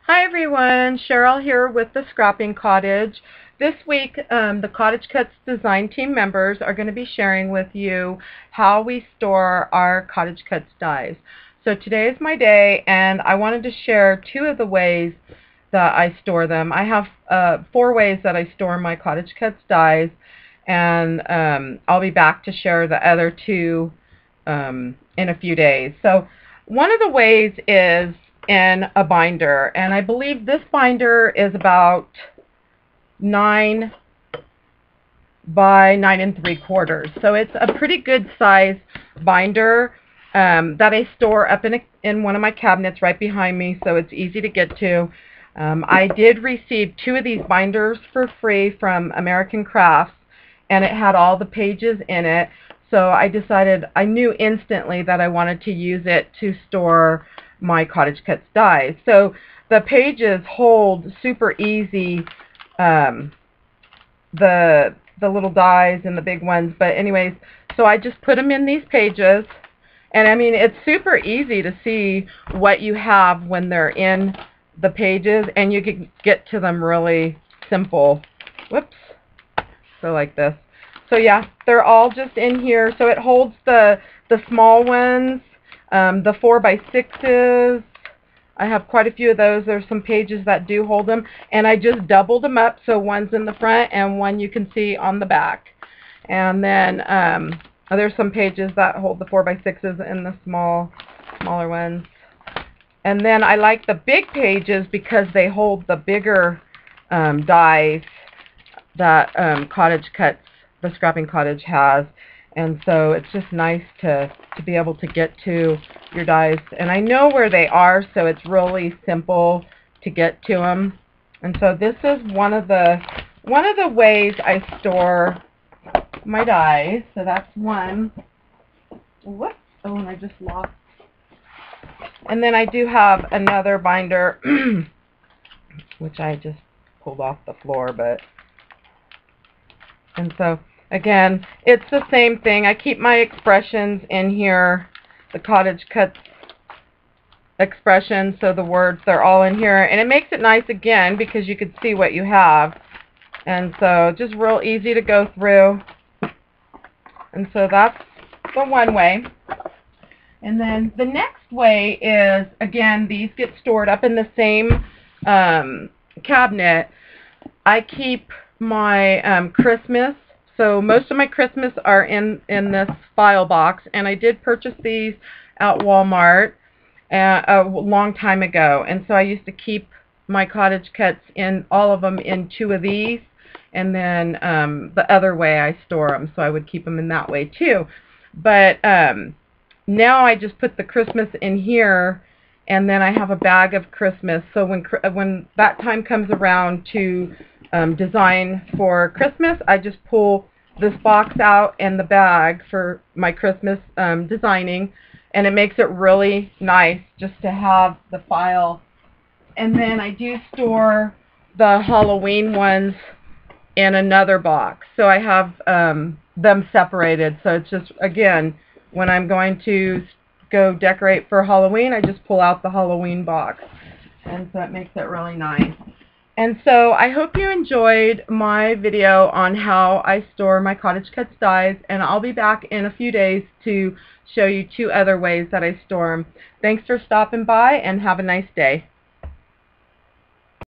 Hi everyone, Cheryl here with the Scrapping Cottage. This week the CottageCutz Design Team members are going to be sharing with you how we store our CottageCutz dies. So today is my day and I wanted to share two of the ways that I store them. I have 4 ways that I store my CottageCutz dies, and I'll be back to share the other 2 in a few days. So one of the ways is in a binder, and I believe this binder is about 9 by 9 3/4, so it's a pretty good size binder that I store up in one of my cabinets right behind me, so it's easy to get to. I did receive 2 of these binders for free from American Crafts, and it had all the pages in it, so I decided, I knew instantly that I wanted to use it to store my CottageCutz dies. So the pages hold super easy the little dies and the big ones, but anyways, so I just put them in these pages, and I mean, it's super easy to see what you have when they're in the pages, and you can get to them really simple. Whoops. So like this. So yeah, they're all just in here. So it holds the small ones, the 4x6s. I have quite a few of those. There's some pages that do hold them, and I just doubled them up, so one's in the front and one you can see on the back. And then there's some pages that hold the 4x6s and the smaller ones. And then I like the big pages because they hold the bigger dies that CottageCutz, the Scrapping Cottage, has. And so it's just nice to be able to get to your dies. And I know where they are, so it's really simple to get to them. And so this is one of the ways I store my dies. So that's one. Whoops. Oh, and I just lost. And then I do have another binder, which I just pulled off the floor, but. And so, again, it's the same thing. I keep my expressions in here, the CottageCutz expressions, so the words, they're all in here. And it makes it nice, again, because you can see what you have. And so, just real easy to go through. And so that's the one way. And then the next way is, again, these get stored up in the same cabinet. I keep my Christmas, so most of my Christmas are in this file box, and I did purchase these at Walmart a long time ago, and so I used to keep my CottageCutz in all of them in 2 of these, and then the other way I store them, so I would keep them in that way too. But now I just put the Christmas in here, and then I have a bag of Christmas, so when that time comes around to design for Christmas, I just pull this box out and the bag for my Christmas designing, and it makes it really nice just to have the file. And then I do store the Halloween ones in another box, so I have them separated, so it's just, again, when I'm going to go decorate for Halloween, I just pull out the Halloween box, and so it makes it really nice. And so I hope you enjoyed my video on how I store my CottageCutz dies, and I'll be back in a few days to show you 2 other ways that I store them. Thanks for stopping by, and have a nice day.